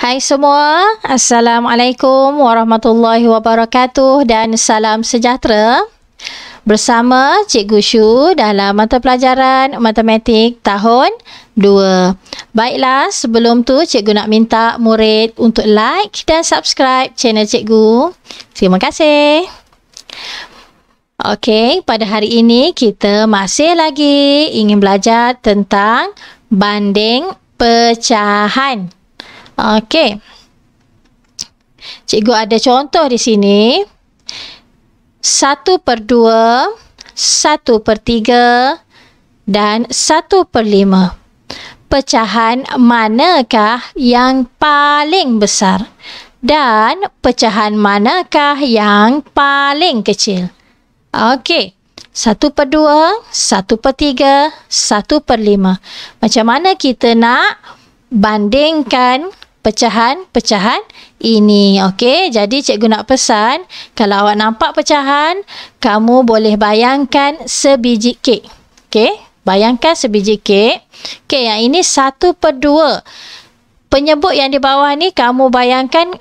Hai semua, Assalamualaikum warahmatullahi wabarakatuh dan salam sejahtera. Bersama Cikgu Shu dalam mata pelajaran Matematik tahun 2. Baiklah, sebelum tu Cikgu nak minta murid untuk like dan subscribe channel Cikgu. Terima kasih. Okey, pada hari ini kita masih lagi ingin belajar tentang banding pecahan. Okey. Cikgu ada contoh di sini. 1/2, 1/3 dan 1/5. Pecahan manakah yang paling besar? Dan pecahan manakah yang paling kecil? Okey. 1/2, 1/3, 1/5. Macam mana kita nak bandingkan pecahan-pecahan ini? Okey, jadi cikgu nak pesan, kalau awak nampak pecahan, kamu boleh bayangkan sebiji kek. Okey, bayangkan sebiji kek. Okey, yang ini 1/2. Penyebut yang di bawah ni kamu bayangkan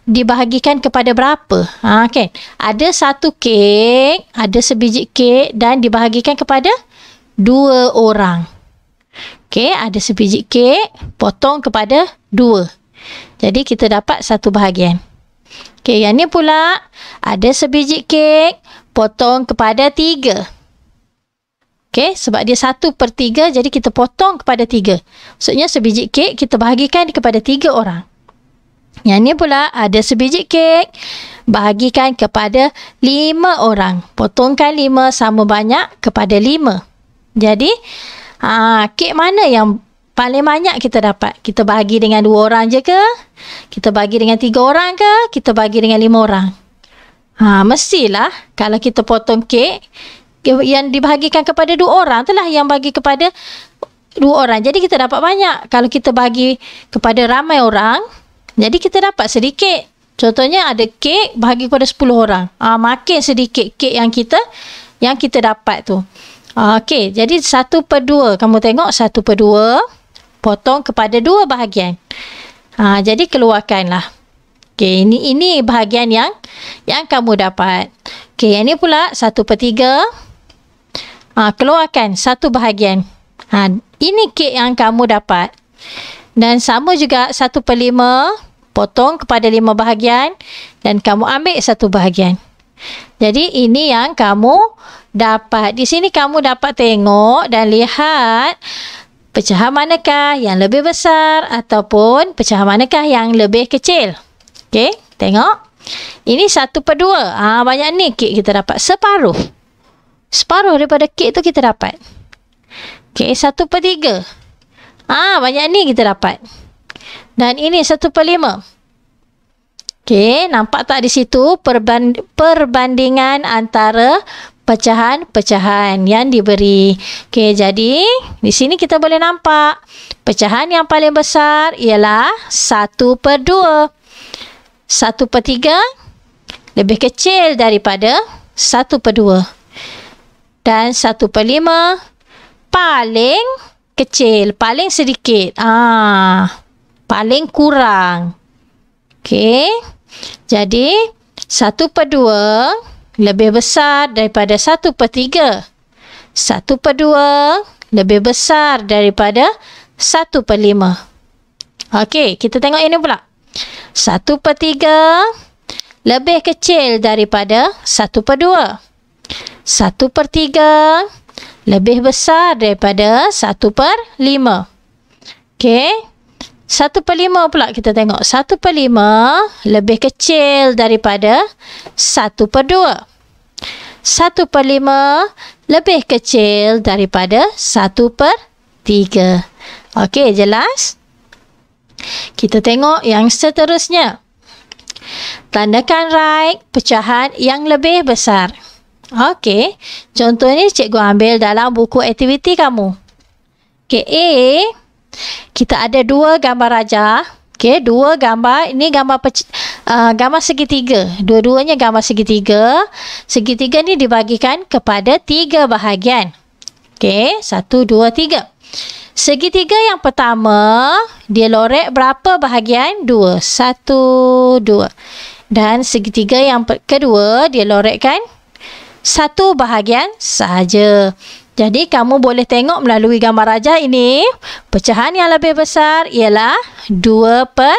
dibahagikan kepada berapa? Okey, ada satu kek, ada sebiji kek dan dibahagikan kepada 2 orang. Okey, ada sebiji kek, potong kepada 2. Jadi, kita dapat satu bahagian. Okey, yang ni pula, ada sebiji kek, potong kepada 3. Okey, sebab dia 1/3, jadi kita potong kepada 3. Maksudnya, sebiji kek kita bahagikan kepada 3 orang. Yang ni pula, ada sebiji kek, bahagikan kepada 5 orang. Potongkan 5 sama banyak kepada 5. Jadi, kek mana yang paling banyak kita dapat? Kita bahagi dengan 2 orang je ke? Kita bagi dengan 3 orang ke? Kita bagi dengan 5 orang? Mestilah kalau kita potong kek yang dibahagikan kepada 2 orang itulah yang bagi kepada 2 orang. Jadi kita dapat banyak. Kalau kita bagi kepada ramai orang, jadi kita dapat sedikit. Contohnya ada kek bahagi kepada 10 orang. Makin sedikit kek yang kita dapat tu. Okey, jadi 1/2. Kamu tengok 1/2 potong kepada 2 bahagian. Jadi keluarkanlah. Okey, ini bahagian yang kamu dapat. Okey, yang ni pula 1/3. Keluarkan satu bahagian. Ini kek yang kamu dapat. Dan sama juga 1/5 potong kepada 5 bahagian dan kamu ambil satu bahagian. Jadi ini yang kamu dapat. Di sini kamu dapat tengok dan lihat pecahan manakah yang lebih besar ataupun pecahan manakah yang lebih kecil. Okey, tengok. Ini 1/2. Banyak ni kek kita dapat. Separuh. Separuh daripada kek tu kita dapat. Okey, 1/3. Banyak ni kita dapat. Dan ini 1/5. Okey, nampak tak di situ perbandingan antara pecahan-pecahan yang diberi. Okey, jadi di sini kita boleh nampak pecahan yang paling besar ialah 1/2. 1/3 lebih kecil daripada 1/2. Dan 1/5 paling kecil, paling sedikit. Paling kurang. Okey. Jadi 1/2 lebih besar daripada 1/3. 1/2 lebih besar daripada 1/5. Okey, kita tengok ini pula. 1/3 lebih kecil daripada 1/2. 1/3 lebih besar daripada 1/5. Okey. 1/5 pula kita tengok. 1/5 lebih kecil daripada 1/2. 1/5 lebih kecil daripada 1/3. Okey, jelas? Kita tengok yang seterusnya. Tandakan right pecahan yang lebih besar. Okey, contoh ni cikgu ambil dalam buku aktiviti kamu. Okey, A, kita ada 2 gambar rajah. Okey, 2 gambar. Ini gambar segitiga. Dua-duanya gambar segitiga. Segitiga ni dibagikan kepada 3 bahagian. Okey, 1, 2, 3. Segitiga yang pertama, dia lorek berapa bahagian? 2. 1, 2. Dan segitiga yang kedua, dia lorekkan 1 bahagian sahaja. Jadi, kamu boleh tengok melalui gambar rajah ini, pecahan yang lebih besar ialah 2 per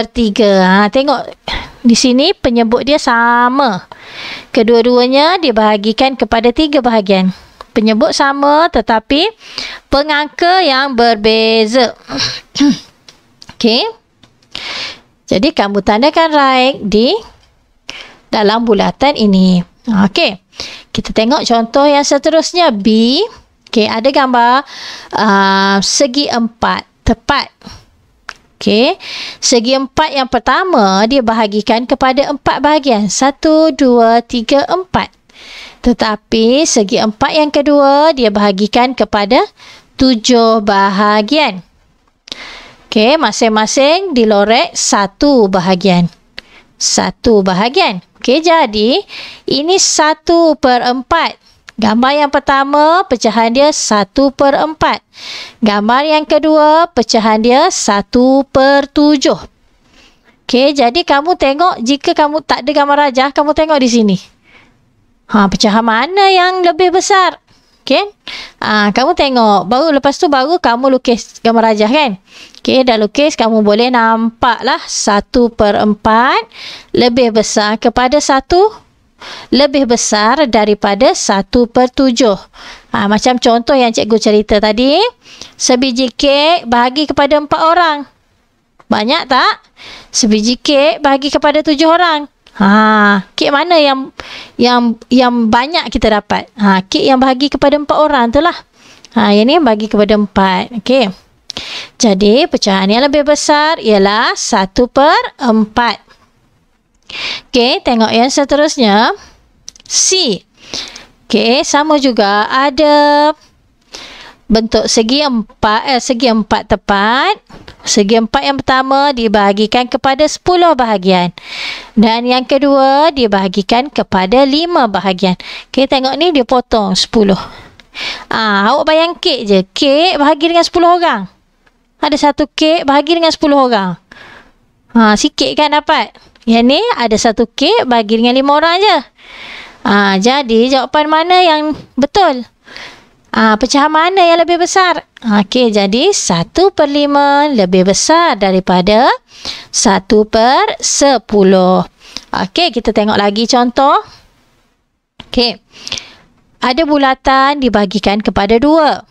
3. Tengok di sini penyebut dia sama. Kedua-duanya dibahagikan kepada 3 bahagian. Penyebut sama tetapi pengangka yang berbeza. Okey. Jadi, kamu tandakan right di dalam bulatan ini. Okey. Kita tengok contoh yang seterusnya. B. Okey, ada gambar segi 4 tepat. Okey. Segi 4 yang pertama dia bahagikan kepada 4 bahagian. 1, 2, 3, 4. Tetapi segi 4 yang kedua dia bahagikan kepada 7 bahagian. Okey, masing-masing dilorek 1 bahagian. 1 bahagian. Okey, jadi ini 1 per 4. Gambar yang pertama, pecahan dia 1 per 4. Gambar yang kedua, pecahan dia 1 per 7. Okey, jadi kamu tengok, jika kamu tak ada gambar rajah, kamu tengok di sini. Pecahan mana yang lebih besar? Okey, kamu tengok. Lepas tu baru kamu lukis gambar rajah kan? Okey, dah lukis, kamu boleh nampaklah 1 per 4 lebih besar kepada 1 lebih besar daripada 1 per 7. Macam contoh yang cikgu cerita tadi. Sebiji kek bahagi kepada 4 orang. Banyak tak? Sebiji kek bahagi kepada 7 orang. Kek mana yang banyak kita dapat? Kek yang bahagi kepada 4 orang tu lah. Yang ni bagi kepada 4. Okey. Jadi, pecahan yang lebih besar ialah 1 per 4. Okey, tengok yang seterusnya. C. Okey, sama juga ada bentuk segi 4 tepat. Segi 4 yang pertama dibahagikan kepada 10 bahagian. Dan yang kedua dibahagikan kepada 5 bahagian. Okey, tengok ni dia potong 10. Awak bayang kek je. Kek bahagi dengan 10 orang. Ada satu kek bahagi dengan 10 orang. Sikit kan dapat? Yang ni ada satu kek bagi dengan 5 orang je. Jadi jawapan mana yang betul? Pecahan mana yang lebih besar? Okey, jadi 1 per 5 lebih besar daripada 1 per 10. Okey, kita tengok lagi contoh. Okey. Ada bulatan dibahagikan kepada 2.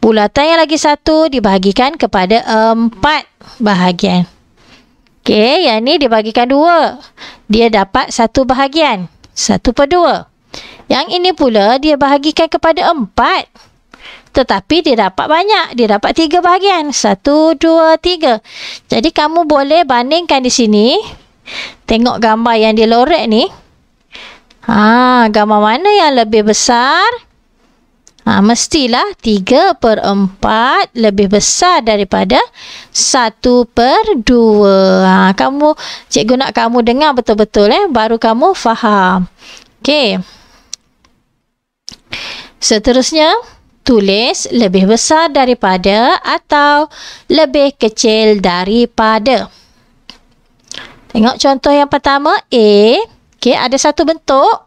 Bulatan yang lagi satu dibahagikan kepada 4 bahagian. Okey, yang ni dibahagikan 2. Dia dapat 1 bahagian. 1 per 2. Yang ini pula dia bahagikan kepada 4. Tetapi dia dapat banyak. Dia dapat 3 bahagian. 1, 2, 3. Jadi kamu boleh bandingkan di sini. Tengok gambar yang dia lorek ni. Gambar mana yang lebih besar? Mestilah 3 per 4 lebih besar daripada 1 per 2. Cikgu nak kamu dengar betul-betul baru kamu faham. Okey. Seterusnya, tulis lebih besar daripada atau lebih kecil daripada. Tengok contoh yang pertama, A. Okey, ada satu bentuk.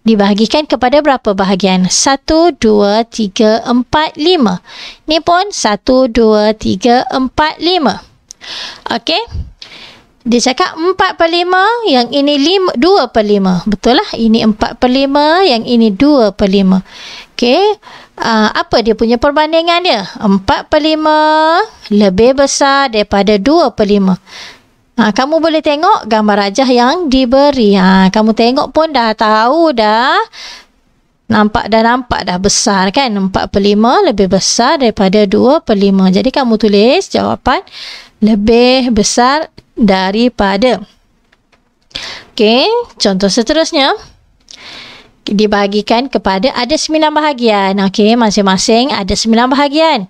Dibahagikan kepada berapa bahagian? 1, 2, 3, 4, 5. Ni pun 1, 2, 3, 4, 5. Okey. Dia cakap 4 per 5, yang ini 2 per 5. Betul lah, ini 4 per 5, yang ini 2 per 5. Okey. Apa dia punya perbandingan dia? 4 per 5 lebih besar daripada 2 per 5. Kamu boleh tengok gambar rajah yang diberi. Kamu tengok pun dah tahu dah. Nampak dah besar kan. 4 per 5 lebih besar daripada 2 per 5. Jadi kamu tulis jawapan lebih besar daripada. Okey, contoh seterusnya. Dibahagikan kepada ada 9 bahagian. Okey, masing-masing ada 9 bahagian.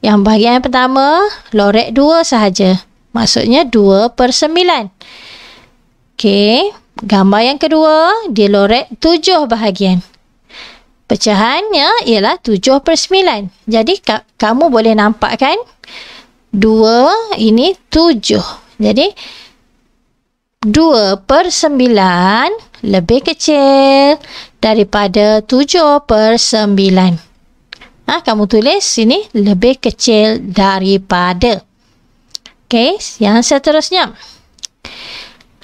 Yang bahagian yang pertama, lorek 2 sahaja. Maksudnya 2 per 9. Okey. Gambar yang kedua, dia lorek 7 bahagian. pecahannya ialah 7/9. Jadi, kamu boleh nampak kan? 2 ini 7. Jadi, 2/9 lebih kecil daripada 7/9. Kamu tulis sini lebih kecil daripada. Okey, yang seterusnya.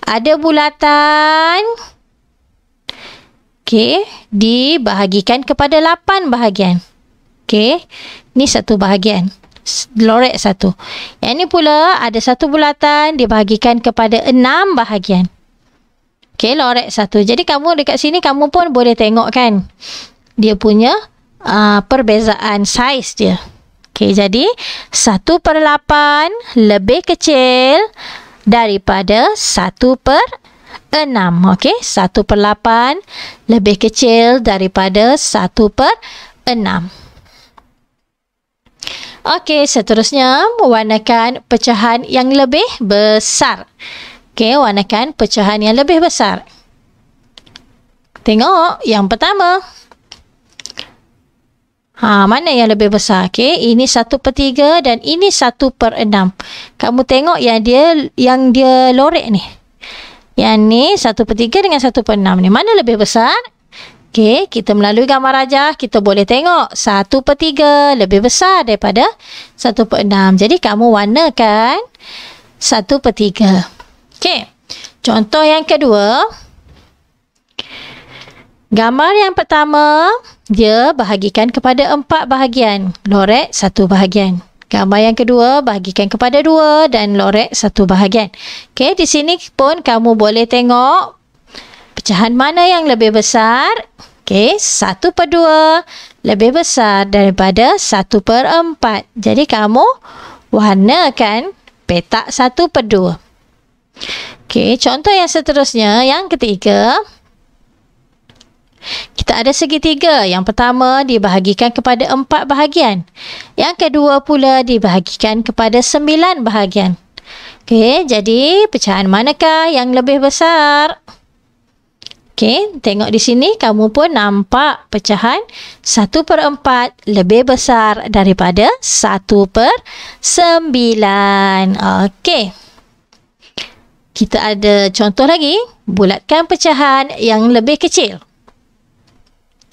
Ada bulatan. Okey, dibahagikan kepada 8 bahagian. Okey, ni satu bahagian. Lorek satu. Yang ni pula ada satu bulatan dibahagikan kepada 6 bahagian. Okey, lorek satu. Jadi kamu dekat sini kamu pun boleh tengok kan. Dia punya perbezaan saiz dia. Okey, jadi 1/8 lebih kecil daripada 1/6. Okey, 1/8 lebih kecil daripada 1/6. Okey, seterusnya warnakan pecahan yang lebih besar. Okey, warnakan pecahan yang lebih besar. Tengok yang pertama. Mana yang lebih besar? Okey, ini 1/3 dan ini 1/6. Kamu tengok yang dia lorek ni. Yang ni 1/3 dengan 1/6 ni. Mana lebih besar? Okey, kita melalui gambar rajah, kita boleh tengok 1/3 lebih besar daripada 1/6. Jadi, kamu warnakan 1/3. Okey, contoh yang kedua. Gambar yang pertama, dia bahagikan kepada 4 bahagian. Lorek 1 bahagian. Gambar yang kedua, bahagikan kepada 2 dan lorek 1 bahagian. Okey, di sini pun kamu boleh tengok pecahan mana yang lebih besar. Okey, 1/2 lebih besar daripada 1/4. Jadi, kamu warnakan petak 1/2. Okey, contoh yang seterusnya, yang ketiga. Kita ada segitiga. Yang pertama dibahagikan kepada 4 bahagian. Yang kedua pula dibahagikan kepada 9 bahagian. Okey, jadi pecahan manakah yang lebih besar? Okey, tengok di sini kamu pun nampak pecahan 1/4 lebih besar daripada 1/9. Okey. Kita ada contoh lagi. Bulatkan pecahan yang lebih kecil.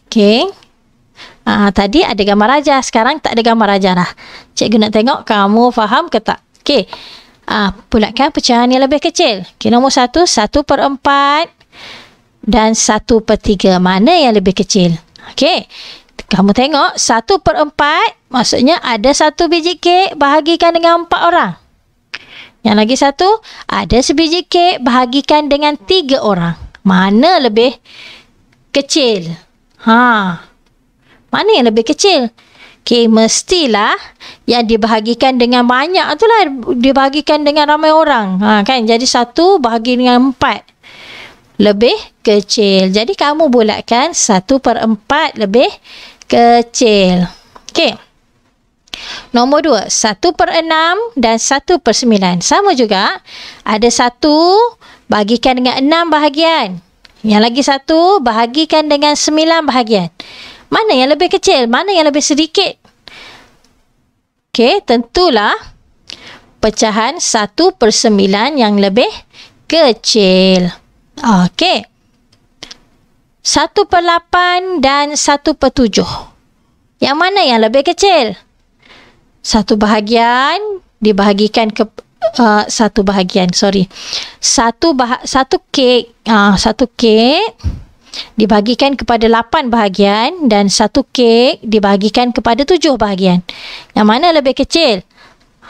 Okey. Tadi ada gambar rajah. Sekarang tak ada gambar rajah dah. Cikgu nak tengok kamu faham ke tak? Okey. Bulatkan pecahan yang lebih kecil. Okey, nombor 1, 1/4 dan 1/3. Mana yang lebih kecil? Okey. Kamu tengok 1/4 maksudnya ada 1 biji kek bahagikan dengan 4 orang. Yang lagi satu, ada sebiji kek bahagikan dengan 3 orang. Mana lebih kecil? Mana yang lebih kecil? Okey, mestilah yang dibahagikan dengan banyak itulah dibahagikan dengan ramai orang. Kan? Jadi 1 bahagi dengan 4. Lebih kecil. Jadi kamu bulatkan 1/4 lebih kecil. Okey. Nombor 2, 1/6 dan 1/9. Sama juga. Ada 1 bahagikan dengan 6 bahagian. Yang lagi 1 bahagikan dengan 9 bahagian. Mana yang lebih kecil? Mana yang lebih sedikit? Okey, tentulah pecahan 1/9 yang lebih kecil. Okey. 1/8 dan 1/7. Yang mana yang lebih kecil? 1 bahagian dibahagikan ke satu bahagian, satu kek dibahagikan kepada 8 bahagian dan 1 kek dibahagikan kepada 7 bahagian. Yang mana lebih kecil?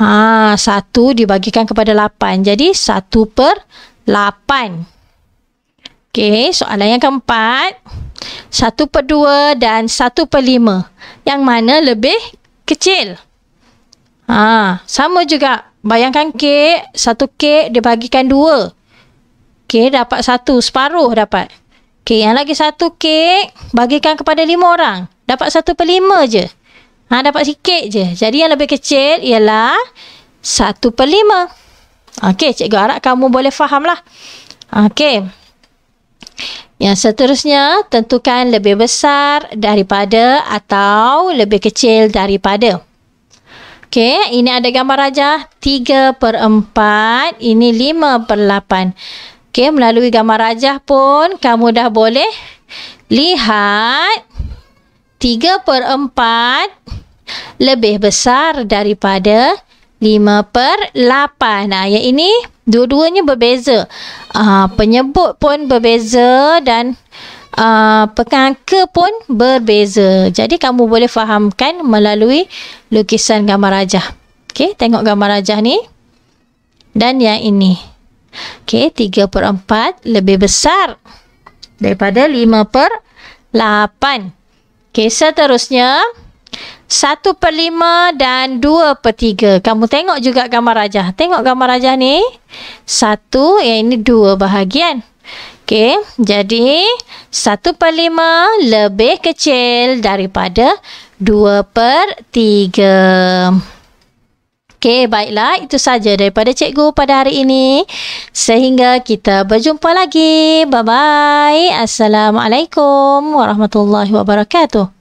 1 dibahagikan kepada 8. Jadi 1/8. Okey, soalan yang keempat. 1/2 dan 1/5. Yang mana lebih kecil? Sama juga. Bayangkan kek, 1 kek dibahagikan 2. Okey, dapat 1, separuh dapat. Okey, yang lagi 1 kek bagikan kepada 5 orang. Dapat 1/5 je. Dapat sikit je. Jadi yang lebih kecil ialah 1/5. Okey, cikgu harap kamu boleh faham lah. Okey. Yang seterusnya, tentukan lebih besar daripada atau lebih kecil daripada. Okey, ini ada gambar rajah 3/4, ini 5/8. Okey, melalui gambar rajah pun kamu dah boleh lihat 3/4 lebih besar daripada 5/8. Yang ini dua-duanya berbeza. Penyebut pun berbeza dan pengangka pun berbeza. Jadi kamu boleh fahamkan melalui lukisan gambar rajah. Okey, tengok gambar rajah ni. Dan yang ini. Okey, 3/4 lebih besar daripada 5/8. Okey, seterusnya 1/5 dan 2/3. Kamu tengok juga gambar rajah. Tengok gambar rajah ni. 1, yang ini 2 bahagian. Okey, jadi 1/5 lebih kecil daripada 2/3. Okey, baiklah. Itu saja daripada cikgu pada hari ini. Sehingga kita berjumpa lagi. Bye-bye. Assalamualaikum warahmatullahi wabarakatuh.